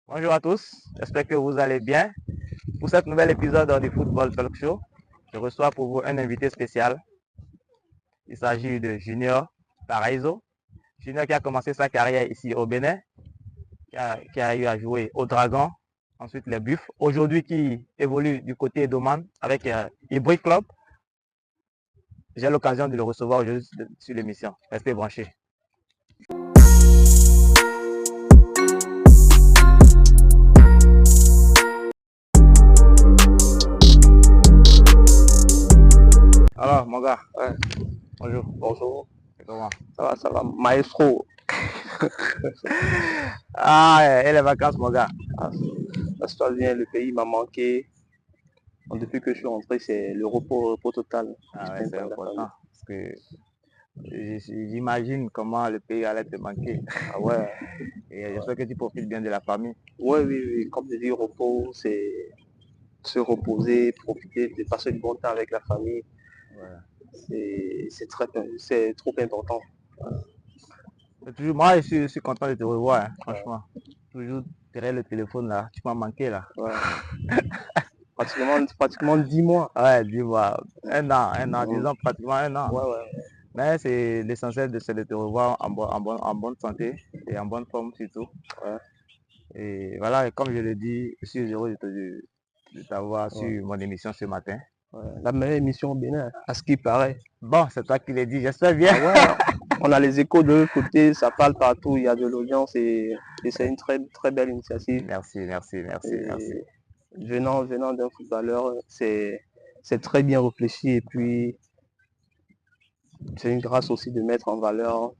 Bonjour à tous, j'espère que vous allez bien. Pour cet nouvel épisode du Football Talk Show, je reçois pour vous un invité spécial. Il s'agit de Junior Paraiso. Junior qui a commencé sa carrière ici au Bénin, qui a eu à jouer au Dragon, ensuite les Buffs. Aujourd'hui qui évolue du côté d'Oman avec Ibri Club. J'ai l'occasion de le recevoir aujourd'hui sur l'émission. Restez branchés. Alors, mon gars, bonjour. Bonjour, Comment? ça va, maestro. Ah, et les vacances, mon gars? Ça se passe bien, le pays m'a manqué. Depuis que je suis rentré, c'est le repos total. Ah ouais, c'est important. Parce que j'imagine comment le pays allait te manquer. Ah ouais, Et j'espère que tu profites bien de la famille. ouais, oui, comme je dis, repos, c'est se reposer, profiter, de passer du bon temps avec la famille. Ouais. C'est trop important. Moi, je suis content de te revoir, hein, franchement. Toujours derrière le téléphone là, tu m'as manqué là. Ouais. Pratiquement 10 mois. Ouais, dis-moi, un an, disons pratiquement un an. Ouais. Mais c'est l'essentiel c'est de te revoir en bonne santé et en bonne forme surtout. Ouais. Et voilà, comme je le dis, je suis heureux de t'avoir sur mon émission ce matin. Ouais. La meilleure émission au Bénin, à ce qui paraît. Bon, c'est toi qui l'as dit, j'espère bien. Ah ouais, on a les échos de l'autre côté, ça parle partout, il y a de l'audience et c'est une très belle initiative. Merci. Venant d'un footballeur, c'est très bien réfléchi et puis c'est une grâce aussi de mettre en valeur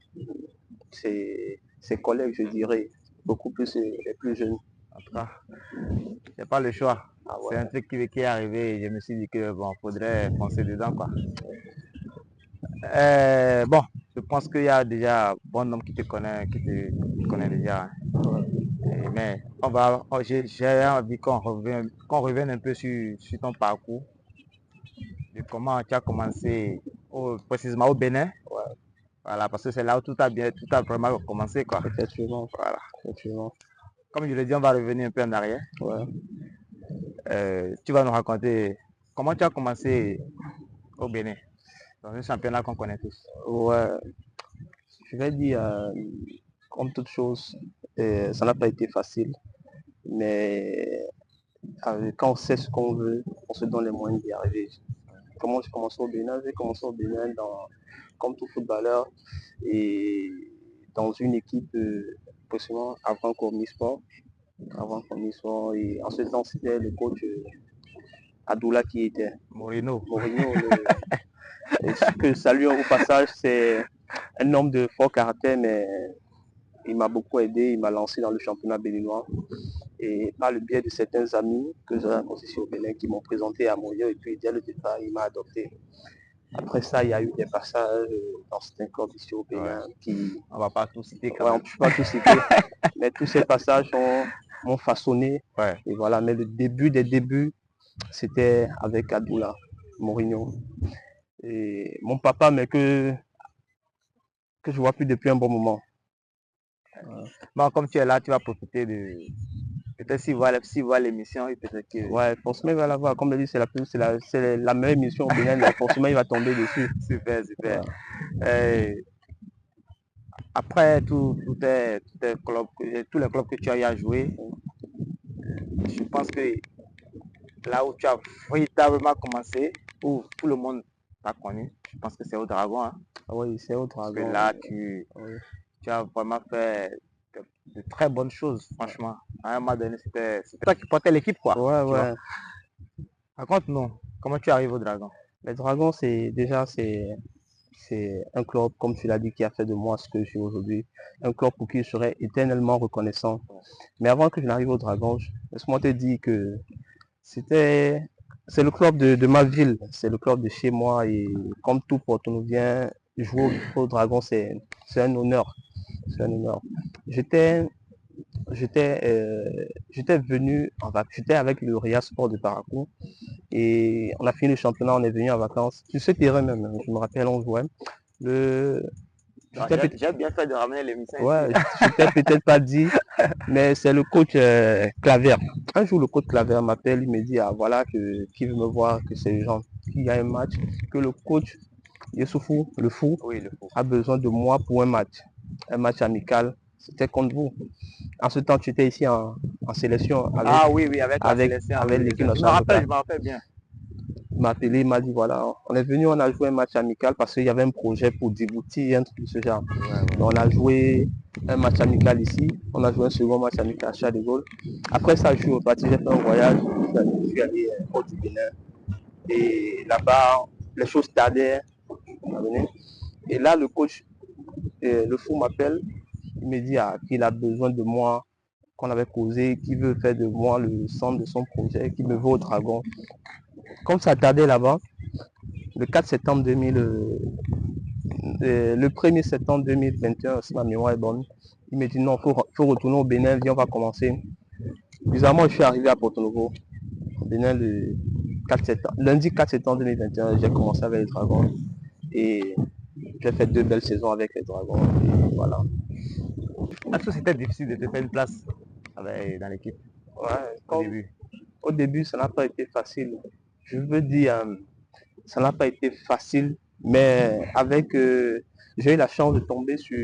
ses collègues, je dirais, beaucoup plus les plus jeunes. En tout cas, c'est pas le choix. Ah ouais. C'est un truc qui est arrivé et je me suis dit que bon, faudrait foncer dedans quoi. Bon, je pense qu'il y a déjà bon nombre qui te connaît déjà. Hein. Mais j'ai envie qu'on revienne un peu sur ton parcours, de comment tu as commencé précisément au Bénin. Ouais. Voilà, parce que c'est là où tout a vraiment commencé quoi. Effectivement. Voilà. Effectivement. Comme je l'ai dit, on va revenir un peu en arrière. Ouais. Tu vas nous raconter comment tu as commencé au Bénin, dans un championnat qu'on connaît tous. Ouais. Je vais dire, comme toute chose, ça n'a pas été facile, mais quand on sait ce qu'on veut, on se donne les moyens d'y arriver. Comment j'ai commencé au Bénin? J'ai commencé au Bénin comme tout footballeur et dans une équipe possiblement avant Cormisport. Et en ce temps, c'était le coach Adoula qui était. Moreno. Et ce que salue au passage, c'est un homme de fort caractère, mais il m'a beaucoup aidé, il m'a lancé dans le championnat béninois. Et par le biais de certains amis que j'ai rencontrés au Bénin qui m'ont présenté à Moyo et puis dès le départ, il m'a adopté. Après ça, il y a eu des passages dans certains clubs ici au Bénin qui... On va pas tout citer quand même. même. On ne peut pas tout citer, mais tous ces passages m'ont façonné. Ouais. Et voilà, mais le début des débuts, c'était avec Adoula, Mourinho. Et mon papa, mais que je vois plus depuis un bon moment. Bon, comme tu es là, tu vas profiter de... Peut-être s'il voit l'émission, peut-être que... Ouais, forcément, il va la voir. Comme je dis, c'est la meilleure émission au Bénin, mais forcément, il va tomber dessus. Super. Après tous les clubs que tu as eu à jouer, je pense que là où tu as véritablement commencé, où tout le monde t'a connu, je pense que c'est au Dragon. Hein. Ah oui, c'est au Dragon. Parce que là, tu as vraiment fait de très bonnes choses, franchement. À un moment donné, c'était toi qui portais l'équipe, quoi. Ouais. Raconte-nous, comment tu arrives au Dragon? Les Dragons, c'est un club, comme tu l'as dit, qui a fait de moi ce que je suis aujourd'hui. Un club pour qui je serais éternellement reconnaissant. Mais avant que je n'arrive au Dragon, laisse-moi te dire que c'est le club de ma ville, c'est le club de chez moi et comme tout Porto-Nouvien, jouer au Dragon, c'est un honneur. C'est un honneur. J'étais venu j'étais avec le Ria Sport de Parakou et on a fini le championnat, on est venu en vacances sur ce terrain même, je me rappelle, on jouait. Je J'ai bien fait de ramener l'émission Ouais, ici. je t'ai peut-être pas dit, mais c'est le coach Claver. Un jour, le coach Claver m'appelle, il me dit, ah voilà, qu'il veut me voir, que c'est les gens, qu'il y a un match, que le coach Youssoufou, le fou, Oui, le faux. a besoin de moi pour un match amical. C'était contre vous. En ce temps, tu étais ici en sélection Ah oui, oui, avec la sélection. avec Oui, l'équipe je me nationale. rappelle, je me rappelle bien. Il m'a appelé, il m'a dit voilà, on est venu, on a joué un match amical parce qu'il y avait un projet pour Djibouti, un truc de ce genre. Ouais. Donc, on a joué un match amical ici, on a joué un second match amical à Charles de Gaulle. Après ça, je suis reparti, j'ai fait un voyage, je suis allé au Bénin. Et là-bas, les choses tardaient à venir. Et là, le coach, le fou m'appelle, il me dit qu'il a besoin de moi, qu'on avait causé, qu'il veut faire de moi le centre de son projet, qu'il me veut au Dragon. Comme ça tardait là-bas, le 4 septembre 2000, le 1er septembre 2021, si ma mémoire est bonne, il me dit non, il faut retourner au Bénin, viens, on va commencer. Bizarrement, je suis arrivé à Porto Novo, au Bénin, le 4 septembre, lundi 4 septembre 2021, j'ai commencé avec les Dragons et j'ai fait 2 belles saisons avec les Dragons. Et voilà. Est-ce que c'était difficile de te faire une place dans l'équipe au début? Au début, ça n'a pas été facile. Je veux dire, ça n'a pas été facile, mais avec, j'ai eu la chance de tomber sur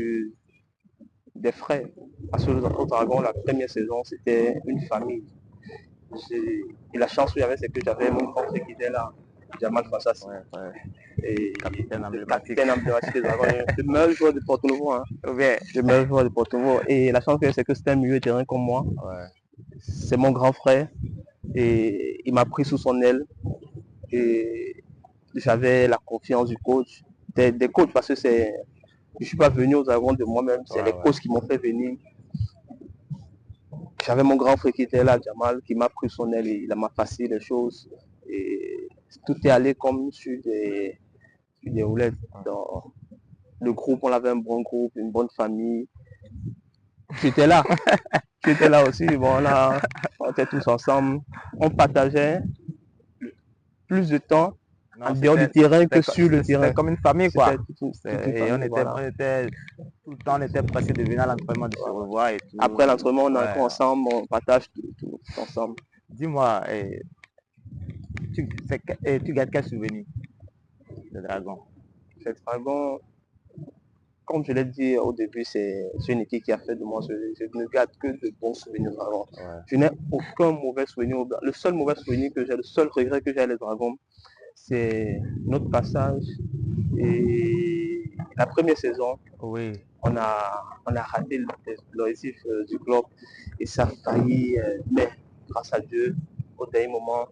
des frères. Parce que au Dragon, la première saison, c'était une famille. Et la chance que j'avais, c'est que j'avais mon grand frère qui était là, Jamal Fassassi. Ouais. Et Capitaine le emblématique. capitaine emblématique des Dragons, le meilleur joueur de Porto Novo. Hein. Bien. Le meilleur joueur de Porto Novo. Et la chance que c'est que c'était un milieu de terrain comme moi. Ouais. C'est mon grand frère. Et il m'a pris sous son aile. Et j'avais la confiance du coach, des coachs, parce que je ne suis pas venu aux Dragons de moi-même, c'est les coachs qui m'ont fait venir. J'avais mon grand frère qui était là, Jamal, qui m'a pris son aile et il m'a facilité les choses. Et tout est allé comme sur des roulettes. Dans le groupe, on avait un bon groupe, une bonne famille. Tu étais là. Tu étais là aussi. Bon, on était tous ensemble. On partageait plus de temps en dehors du terrain que sur le terrain. C'était comme une famille, quoi. Et on était tout le temps, on était pressé de venir à l'entraînement, de se revoir et tout. Après l'entraînement, on est encore ensemble, on partage tout ensemble. Dis-moi, tu gardes quel souvenir de Dragon? Le Dragon, comme je l'ai dit au début, c'est une équipe qui a fait de moi, je ne garde que de bons souvenirs de Dragon. Ouais. Je n'ai aucun mauvais souvenir. Le seul mauvais souvenir que j'ai, le seul regret que j'ai à les Dragons, c'est notre passage. Et la première saison, oui. on a raté l'objectif du club et ça a failli, mais grâce à Dieu, au dernier moment,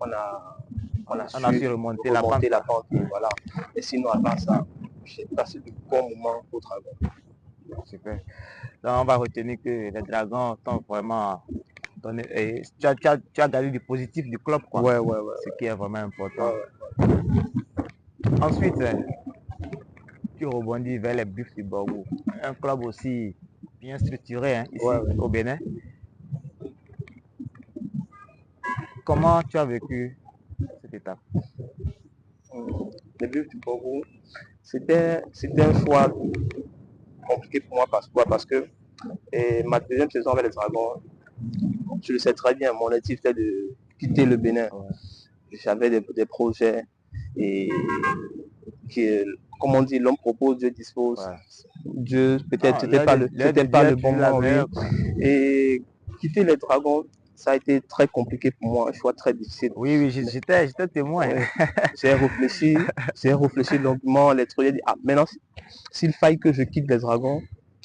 on a su remonter la pente. Et voilà. Et sinon, avant ça, j'ai passé de bons moments au Dragon. Super. Donc, on va retenir que les Dragons sont vraiment... Tu as gardé du positif du club, quoi. Ouais. Ce qui est vraiment important. Ensuite, tu rebondis vers les Buffs du Borgou. Un club aussi bien structuré hein, ici au Bénin. Comment tu as vécu cette étape? Les Buffs du Borgou, c'était un choix compliqué pour moi parce que ma deuxième saison avec les Dragons, je le sais très bien, mon objectif était de quitter le Bénin. J'avais des projets et comme on dit, l'homme propose, Dieu dispose. Dieu, peut-être, c'était pas le bon moment. Et quitter les Dragons, ça a été très compliqué pour moi, un choix très difficile. Oui, j'étais témoin. J'ai réfléchi longuement, l'être dit, maintenant, s'il faille que je quitte les Dragons,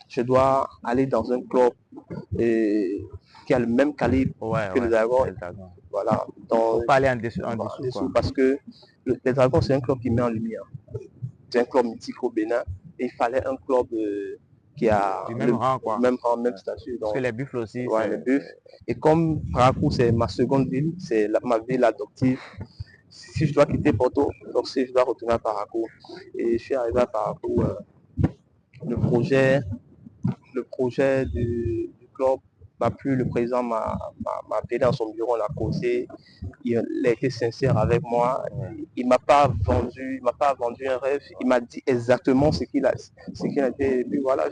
je dois aller dans un club qui a le même calibre que les Dragons. Voilà. Donc, faut pas aller en dessous parce que les Dragons, c'est un club qui met en lumière. C'est un club mythique au Bénin. Et il fallait un club qui a du même rang, quoi. Même rang, même statut. Parce que les Buffles aussi. Les Buffles. Et comme Parakou, c'est ma seconde ville, c'est ma ville adoptive. Si je dois quitter Porto, donc si je dois retourner à Parakou. Et je suis arrivé à Parakou, le projet du club m'a plu, le président m'a appelé dans son bureau, on a causé. il a été sincère avec moi. Il m'a pas vendu un rêve. Il m'a dit exactement ce qu'il a été. Et puis voilà,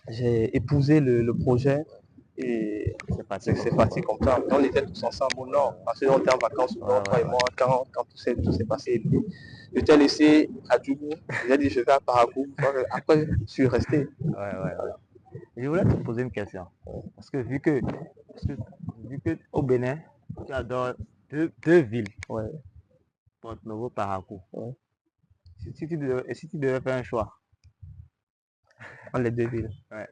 j'ai épousé le projet et c'est parti comme ça. On était tous ensemble au nord, parce qu'on était en vacances au nord, toi et moi, quand tout s'est passé. Je t'ai laissé à Djougou, j'ai dit je vais à Parakou, après je suis resté. Je voulais te poser une question. Parce que vu que au Bénin, tu adores deux villes, Porto Novo, Parakou. Si tu devais faire un choix, Entre les deux villes. Ouais.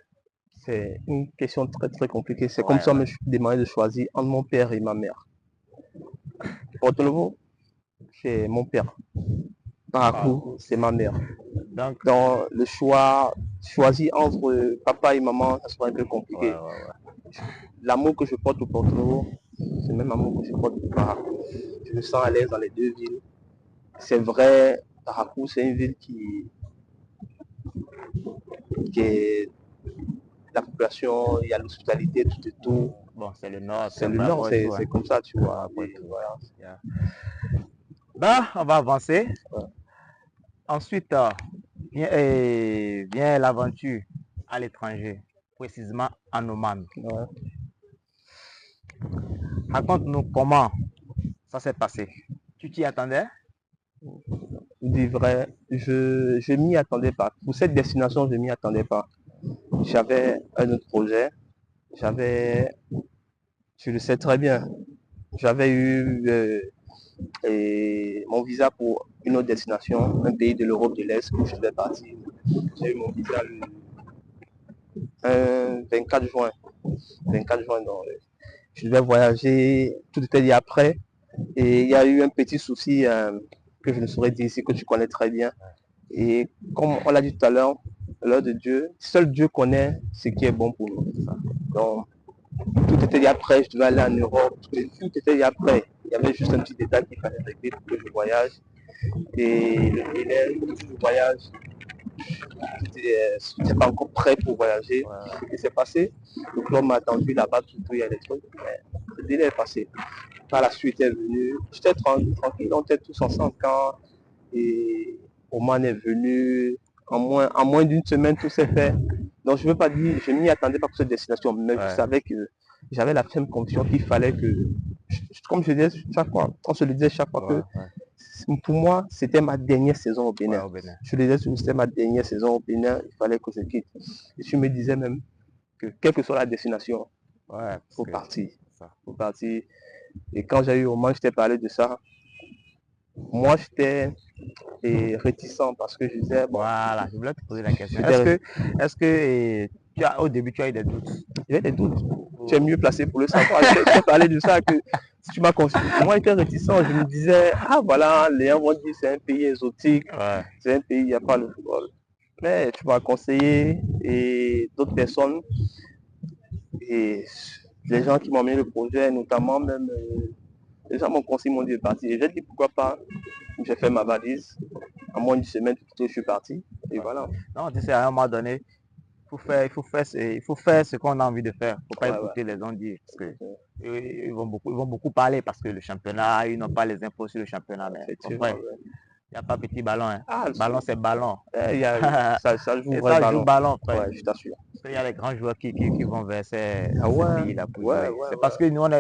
C'est une question très très compliquée. C'est comme ça que je me suis demandé de choisir entre mon père et ma mère. Porto Novo, c'est mon père. Parakou, c'est ma mère. donc, Dans le choisir entre papa et maman, ça serait un peu compliqué. L'amour que je porte au Porto Novo, c'est le même amour que je porte au Parakou. Je me sens à l'aise dans les deux villes. C'est vrai, Parakou, c'est une ville qui est la population, il y a l'hospitalité, tout et tout. bon, c'est le nord. C'est le nord, c'est comme ça, tu vois. Ben, on va avancer. Ensuite, vient l'aventure à l'étranger, précisément en Oman. Raconte-nous comment ça s'est passé. Tu t'y attendais? Je dis vrai, je m'y attendais pas. Pour cette destination, je m'y attendais pas. J'avais un autre projet. Je le sais très bien, j'avais eu mon visa pour une autre destination, un pays de l'Europe de l'Est où je devais partir. J'ai eu mon visa le 24 juin. 24 juin, donc je devais voyager, tout était dit après. Et il y a eu un petit souci que je ne saurais dire ici, que tu connais très bien. Et comme on l'a dit tout à l'heure, l'heure de Dieu, seul Dieu connaît ce qui est bon pour nous. Donc, tout était dit après, je devais aller en Europe, tout était dit après. Il y avait juste un petit détail qu'il fallait régler pour que je voyage. Et le délai du voyage, je n'étais pas encore prêt pour voyager. Et c'est passé. Le club m'a attendu là-bas, tout il y a des trucs. Mais le délai est passé. Par la suite est venu. J'étais tranquille, on était tous ensemble quand Oman est venu. En moins d'une semaine, tout s'est fait. Donc je ne veux pas dire, je m'y attendais pas pour cette destination, mais je savais que j'avais la ferme conviction qu'il fallait que, comme je disais chaque fois, on se le disait chaque fois que pour moi, c'était ma dernière saison au Bénin. Je le disais, c'était ma dernière saison au Bénin, il fallait que je quitte. Et je me disais même que quelle que soit la destination, il faut partir. Et quand j'ai eu au Mans, je t'ai parlé de ça. Moi, j'étais réticent parce que je disais, bon. Voilà, je voulais te poser la question. Est-ce que au début, tu as eu des doutes? J'ai des doutes. Tu es mieux placé pour le savoir. Je t'ai parlé de ça que si tu m'as conseillé. Moi, j'étais réticent. Je me disais, ah voilà, les gens vont dire c'est un pays exotique, c'est un pays, il n'y a pas le football. Mais tu m'as conseillé et d'autres personnes et les gens qui m'ont mis le projet, notamment même les gens m'ont conseillé, m'ont dit de partir. Et j'ai dit pourquoi pas. J'ai fait ma valise. En moins d'une semaine, je suis parti. Et voilà. Non, tu sais, à un moment donné, il faut faire ce qu'on a envie de faire. Il ne faut pas écouter les gens dire. Parce que ils vont beaucoup parler parce que le championnat, ils n'ont pas les infos sur le championnat. Mais il n'y a pas petit ballon. Hein. Ballon, c'est ballon. Ça joue vrai ballon, frère. Ouais, je t'assure. Il y a les grands joueurs qui vont vers ces pays-là pour jouer. C'est parce que nous, en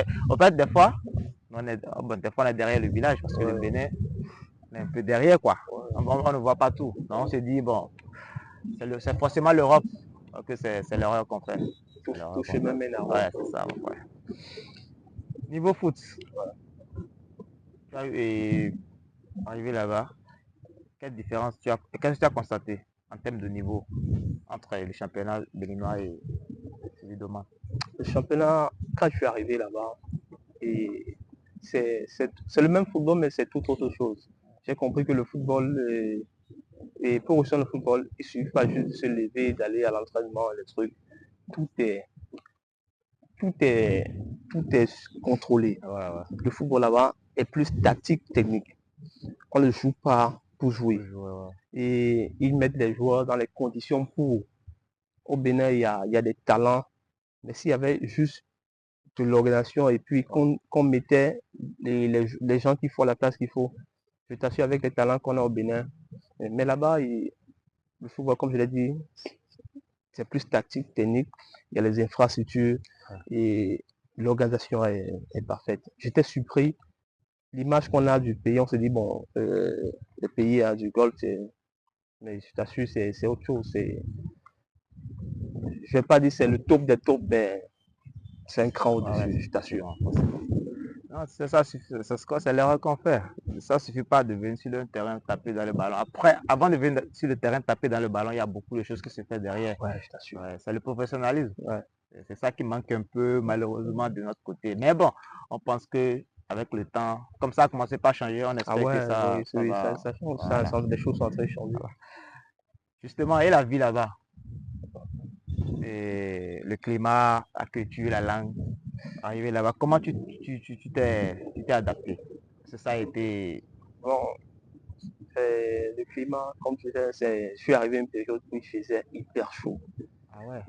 fait, des fois, on est derrière le village parce que le Bénin, on est un peu derrière, quoi. On ne voit pas tout. Donc, on se dit, bon, c'est forcément l'Europe que c'est l'erreur qu'on fait. Tout chemin mène à Rome. Ouais, c'est ça. Ouais. Niveau foot, tu as arrivé là-bas, qu'est-ce que tu as constaté en termes de niveau entre le championnat béninois et celui d'Oman? Le championnat, quand je suis arrivé là-bas, c'est le même football, mais c'est tout autre chose. J'ai compris que le football, et pour réussir le football, il ne suffit pas juste de se lever, d'aller à l'entraînement, les trucs. Tout est contrôlé. Le football là-bas est plus tactique, technique. On ne joue pas pour jouer. Et ils mettent les joueurs dans les conditions pour. Au Bénin, il y a des talents, mais s'il y avait juste de l'organisation et puis qu'on mettait les gens qu'il faut à la place qu'il faut. Je t'assure avec les talents qu'on a au Bénin. Mais là-bas, le football, comme je l'ai dit, c'est plus tactique, technique. Il y a les infrastructures et l'organisation est parfaite. J'étais surpris. L'image qu'on a du pays, on se dit, bon, le pays a du golf, mais je t'assure, c'est autre chose. Je vais pas dire c'est le top des tops, mais c'est un cran au-dessus, je t'assure. Non, c'est ça, c'est l'erreur qu'on fait. Ça suffit pas de venir sur le terrain taper dans le ballon. Après, avant de venir sur le terrain taper dans le ballon, il y a beaucoup de choses qui se font derrière. Ouais, je t'assure. Ouais, c'est le professionnalisme. Ouais. C'est ça qui manque un peu malheureusement de notre côté. Mais bon, on pense que avec le temps, comme ça a commencé par changer, on espère que ça, oui, ça change. voilà. Des choses sont en train de changer. Justement, et la vie là-bas, et le climat, la culture, la langue, arrivé là-bas, comment tu t'es adapté? Parce que ça a été... Bon, le climat, comme tu disais, je suis arrivé à une période où il faisait hyper chaud. Ah ouais.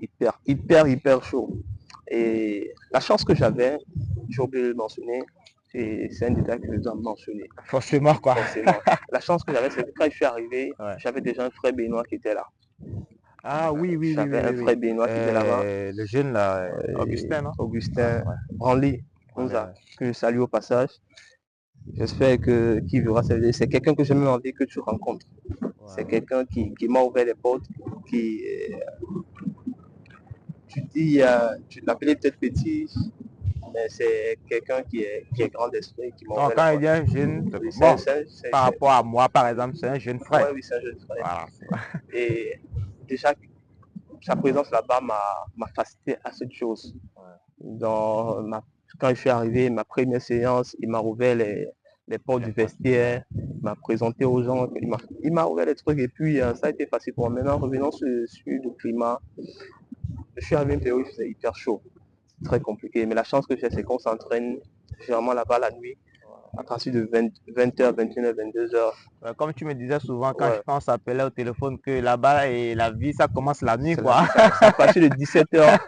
Hyper chaud. Et la chance que j'avais, j'ai oublié de le mentionner, c'est un détail que je dois mentionner. Forcément, quoi. Forcément. La chance que j'avais, c'est que quand je suis arrivé, Ouais. j'avais déjà un frère béninois qui était là. Ah oui, J'avais un frère béninois qui était là-bas. Le jeune là, Augustin, non? Augustin Branly, que je salue au passage. J'espère qu'il verra cette vidéo. C'est quelqu'un que j'ai même envie que tu rencontres. C'est quelqu'un qui m'a ouvert les portes, tu dis, tu l'appelais peut-être petit, mais c'est quelqu'un qui est grand d'esprit, qui m'a ouvert quand les il y a un jeune, portes. bon, par rapport à moi, par exemple, c'est un jeune frère. Oui, c'est un jeune frère. Voilà. Et déjà, sa présence là-bas m'a facilité à cette chose. Quand je suis arrivé, ma première séance, il m'a ouvert les portes du vestiaire, il m'a présenté aux gens, il m'a ouvert les trucs et puis ça a été facile pour moi. Maintenant, revenons sur le climat. Je suis arrivé à une période où il faisait hyper chaud. C'est très compliqué. Mais la chance que j'ai, c'est qu'on s'entraîne généralement là-bas la nuit, à partir de 20h, 21h, 22h. Comme tu me disais souvent quand on s'appelait au téléphone que là-bas et la vie ça commence la nuit quoi. À partir de 17h,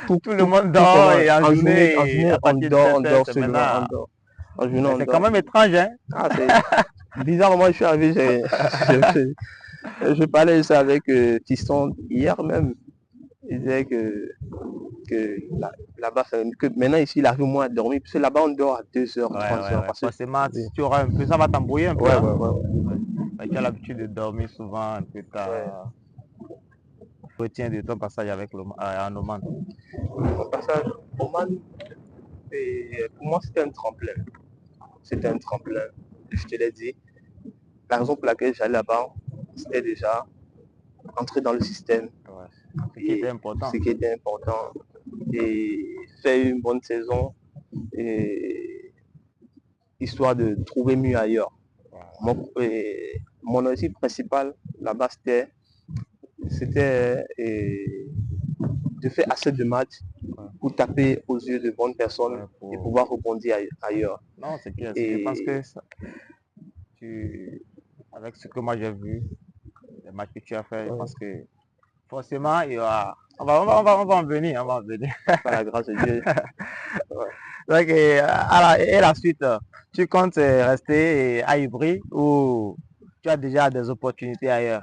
tout le monde dort et en journée, on dort seulement. C'est quand même étrange hein. Bizarrement je suis arrivé, je parlais de ça avec Fiston hier même. Il disait que là-bas, que maintenant ici, il arrive au moins à dormir, parce que là-bas, on dort à 2h, 3h. Forcément, si tu auras un peu, ça va t'embrouiller un peu. Tu as l'habitude de dormir souvent un peu tard. Retiens de ton passage avec en Oman. Mon passage en Oman, pour moi, c'était un tremplin. C'était un tremplin, je te l'ai dit. La raison pour laquelle j'allais là-bas, c'était déjà entrer dans le système. Ce qui était important. Et faire une bonne saison, et histoire de trouver mieux ailleurs. Mon objectif principal là-bas, c'était de faire assez de matchs pour taper aux yeux de bonnes personnes et pouvoir rebondir ailleurs. Non, c'est clair. Je pense que avec ce que moi j'ai vu, les matchs que tu as fait, je pense que forcément, il y aura... on va en venir, Par la grâce de Dieu. Donc, et la suite, tu comptes rester à Ivry ou tu as déjà des opportunités ailleurs?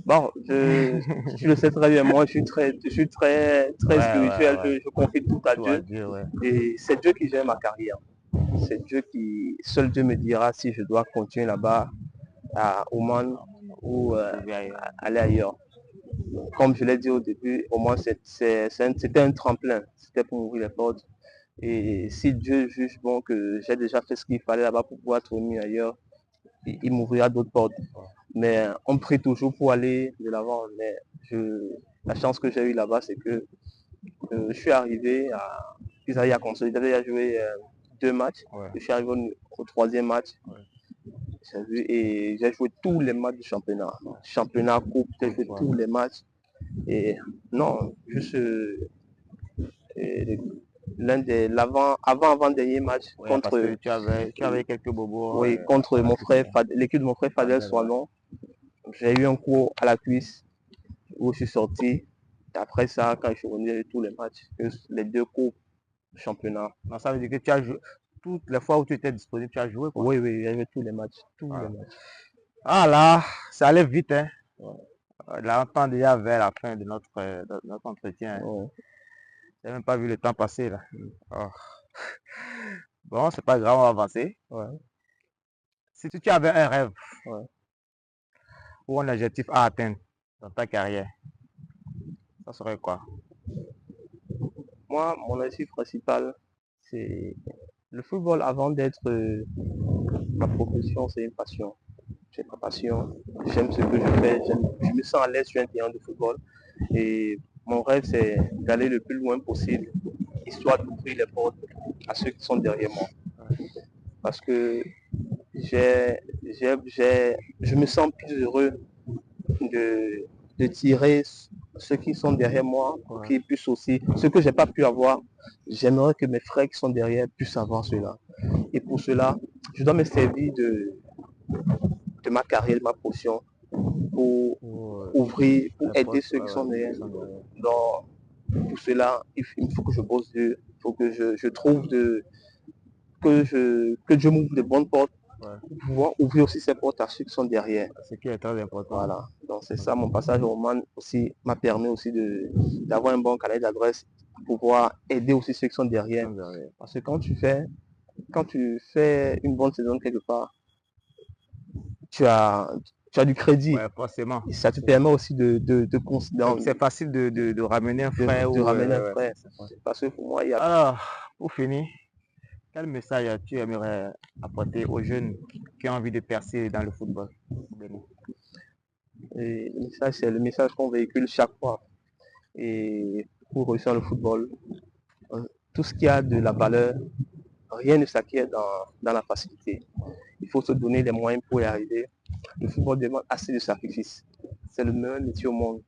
Bon, tu le sais très bien, moi je suis très spirituel, je confie tout à Dieu. Et c'est Dieu qui gère ma carrière. C'est seul Dieu me dira si je dois continuer là-bas à Oman ou aller ailleurs. Comme je l'ai dit au début, au moins c'était un tremplin, c'était pour m'ouvrir les portes. Et si Dieu juge bon que j'ai déjà fait ce qu'il fallait là-bas pour pouvoir trouver ailleurs, il m'ouvrira d'autres portes. Mais on prie toujours pour aller de l'avant. Mais la chance que j'ai eue là-bas, c'est que je suis arrivé à Isaïa Console. J'avais déjà joué 2 matchs. Je suis arrivé au 3e match. Et j'ai joué tous les matchs du championnat. Championnat, coupe, j'ai joué tous les matchs. Et non, juste avant-dernier match contre... Tu avais quelques bobos. Oui, contre l'équipe de mon frère Fadel Soinon. J'ai eu un coup à la cuisse où je suis sorti. Après ça, quand je suis revenu de tous les matchs, les 2 coupes, championnat. Donc, ça veut dire que tu as joué toutes les fois où tu étais disponible, tu as joué, quoi. Oui, oui, j'avais tous les matchs. Voilà. Ah là, ça allait vite, hein. Là, on tend déjà vers la fin de notre entretien. Ouais. J'ai même pas vu le temps passer, là. Oh. Bon, c'est pas grave, on va avancer. Ouais. Si tu avais un rêve Ouais. ou un objectif à atteindre dans ta carrière, ça serait quoi? Moi, mon objectif principal, c'est le football avant d'être ma profession, c'est une passion. C'est ma passion. J'aime ce que je fais. Je me sens à l'aise sur un terrain de football. Et mon rêve, c'est d'aller le plus loin possible, histoire d'ouvrir les portes à ceux qui sont derrière moi. Parce que je me sens plus heureux de tirer ceux qui sont derrière moi pour qu'ils puissent aussi, ce que j'ai pas pu avoir, j'aimerais que mes frères qui sont derrière puissent avoir cela. Et pour cela, je dois me servir de ma carrière, de ma profession pour ouvrir, pour aider ceux qui sont derrière. Donc, pour cela, il faut que je bosse dur, il faut que je trouve que je m'ouvre de bonnes portes pour pouvoir ouvrir aussi ces portes à ceux qui sont derrière. Ce qui est très important. Voilà. Donc c'est ça, mon passage au Oman aussi m'a permis aussi d'avoir un bon carnet d'adresse pour pouvoir aider aussi ceux qui sont derrière. Parce que quand tu fais une bonne saison quelque part, tu as du crédit. Ouais, forcément. Et ça te permet aussi de c'est facile de ramener un frère. De ramener un frère. Parce que pour moi, il y a... Alors, pour finir, quel message tu aimerais apporter aux jeunes qui ont envie de percer dans le football? Et le message, c'est le message qu'on véhicule chaque fois. Et pour réussir le football, tout ce qui a de la valeur, rien ne s'acquiert dans la facilité. Il faut se donner les moyens pour y arriver. Le football demande assez de sacrifices. C'est le meilleur métier au monde.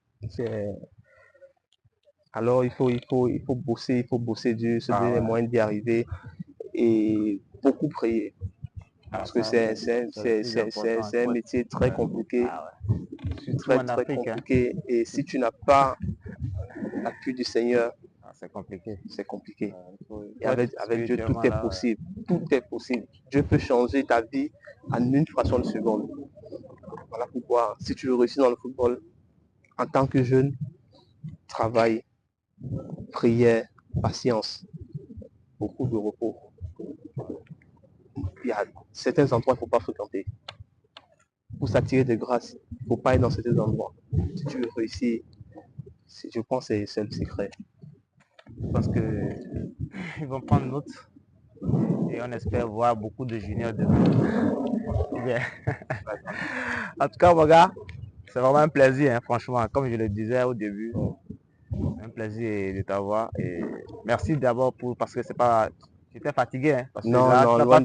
Alors il faut bosser dur, se donner les moyens d'y arriver et beaucoup prier. Parce que c'est un métier très compliqué. Très compliqué. Et si tu n'as pas l'appui du Seigneur, c'est compliqué. C'est compliqué. Et avec Dieu, tout est possible. Tout est possible. Dieu peut changer ta vie en une fraction de seconde. Voilà pourquoi, si tu veux réussir dans le football, en tant que jeune, travail, prière, patience, beaucoup de repos. Il y a certains endroits qu'il ne faut pas fréquenter. Pour s'attirer de grâce, il ne faut pas être dans certains endroits. Si tu veux réussir, je pense que c'est le secret. Parce que ils vont prendre note et on espère voir beaucoup de juniors demain. En tout cas, mon gars, c'est vraiment un plaisir, hein, franchement, comme je le disais au début, un plaisir de t'avoir et merci d'abord parce que c'est pas, j'étais fatigué, hein, parce que non, là, loin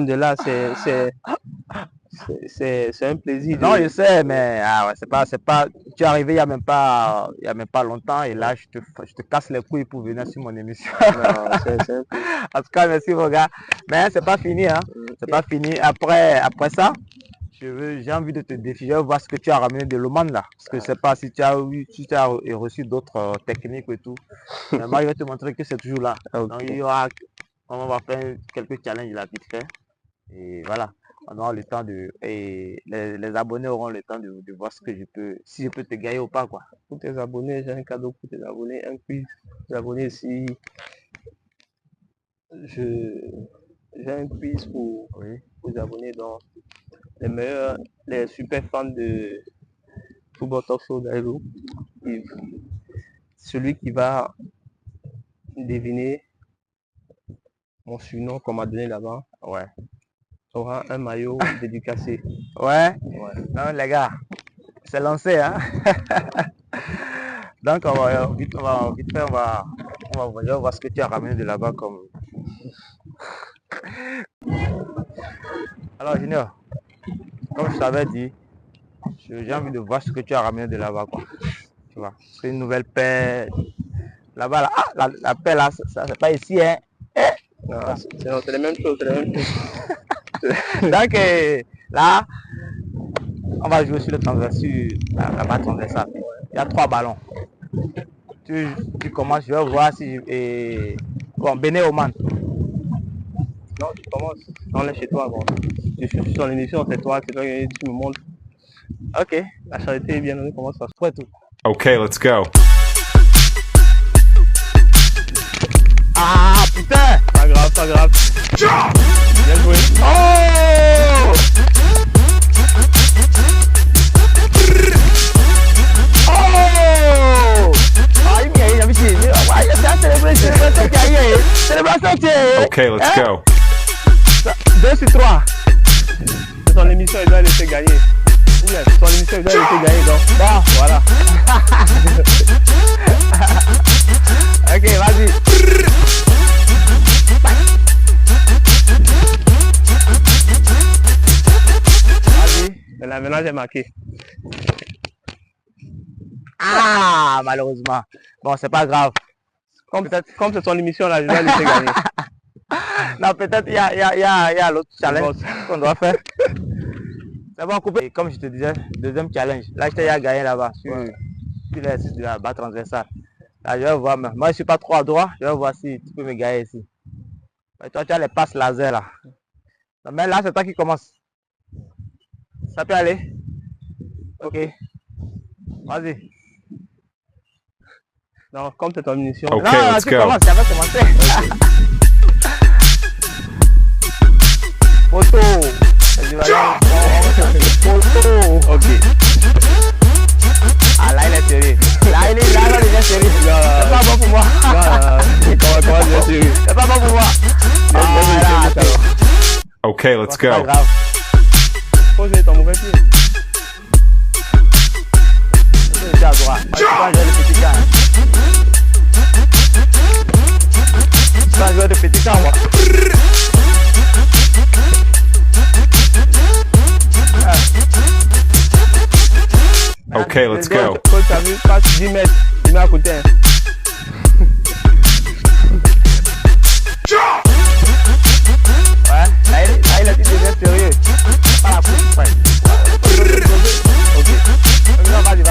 de là, c'est un plaisir. Non, je sais, mais c'est pas, tu es arrivé il n'y a même pas longtemps et là, je te casse les couilles pour venir sur mon émission. Non, en tout cas, merci, mon gars. Mais c'est pas fini, hein. C'est pas fini. Après ça, j'ai envie de te défier, voir ce que tu as ramené de l'Oman là. Parce que je sais pas si tu as reçu d'autres techniques et tout. Mais moi, je vais te montrer que c'est toujours là. Donc, on va faire quelques challenges là, vite fait. Et voilà. On aura le temps et les abonnés auront le temps de voir si je peux te gagner ou pas, quoi. Pour tes abonnés, j'ai un cadeau pour tes abonnés, un quiz. Les abonnés ici, j'ai un quiz pour les abonnés, donc les super fans de Football Talk Show d'Aïlou. Celui qui va deviner mon surnom qu'on m'a donné là-bas, aura un maillot dédicacé. Ouais. Non, les gars, c'est lancé, hein. Donc on va voir ce que tu as ramené de là-bas comme. Alors Junior, comme je t'avais dit, j'ai envie de voir ce que tu as ramené de là-bas, quoi. Tu vois, c'est une nouvelle paire. Là-bas, là, la paire là, ça c'est pas ici, hein. C'est la même chose, Donc là, on va jouer sur le transversal, la balle transversale. Il y a 3 ballons. Tu commences, je vais voir si... Bon, Béné Oman. Non, tu commences. On est chez toi. Bon. Je suis sur l'émission, c'est toi qui me montres. Ok. La charité est bien donnée, comment ça se Prêt tout. Okay, let's go. Ah, putain! Pas grave, pas grave. Bien joué. Oh! Oh! Ah, il y a un petit. Ah, il y a une célébration qui a eu. Célébration qui a eu. Okay, let's go. 2 sur 3. C'est son émission, il doit laisser gagner. Oula, c'est son émission, il doit laisser gagner, donc. Bon, Voilà. ok, vas-y. Vas-y. Maintenant, j'ai marqué. Ah, malheureusement. Bon, c'est pas grave. Comme c'est son émission, là, je dois laisser gagner. Non, peut-être il y a l'autre challenge qu'on doit faire. C'est bon, couper. Et comme je te disais, deuxième challenge. Là, je t'ai gagné là-bas sur l'exercice de la barre transversale. Là, je vais voir. Moi, je suis pas trop à droite. Je vais voir si tu peux me gagner ici. Mais toi, tu as les passes laser là. Mais là, c'est toi qui commence. Ça peut aller? Ok. Vas-y. Non, comme c'est ton émission. Ok, non, let's tu go. commences, j'avais commencé. Photo. Photo. Ok. Ah, là, il est sérieux. Là, il est sérieux. C'est pas bon pour moi. Comment bien sûr. C'est pas bon pour moi. Ah, là, Okay, let's c'est pas go. grave. Faut jouer ton mauvais pied. Je suis à droite. Je vais jouer le petit camp. Je vais jouer le petit camp, moi. Okay, let's go. Coach, t'as vu, passe 10 mètres. Il met à côté. Ouais, là, il devient sérieux. Pas la coupe, frère. Ok. Non, vas-y.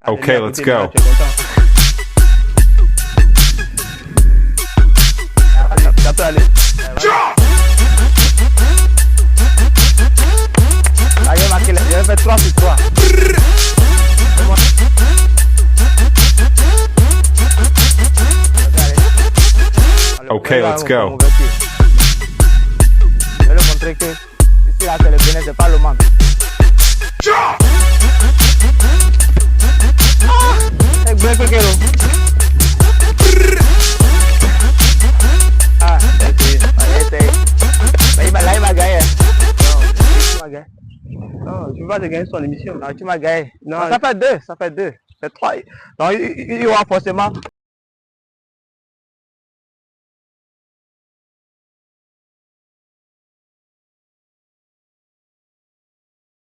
Okay, let's go. Tu es content. Ça peut aller. Là, j'ai marqué, j'ai fait 3 sur 3. Okay, let's go. Je vais lui montrer que ici, là, c'est le Bénin, c'est pas le Mans. Ah, bien fait, Kélo. Ah, essaye. Mais là, il m'a gagné. Non, tu m'as gagné. Non, tu vas te gagner son émission. Non, tu m'as gagné. Non, Non, ça fait 2. C'est 3. Donc, il y aura forcément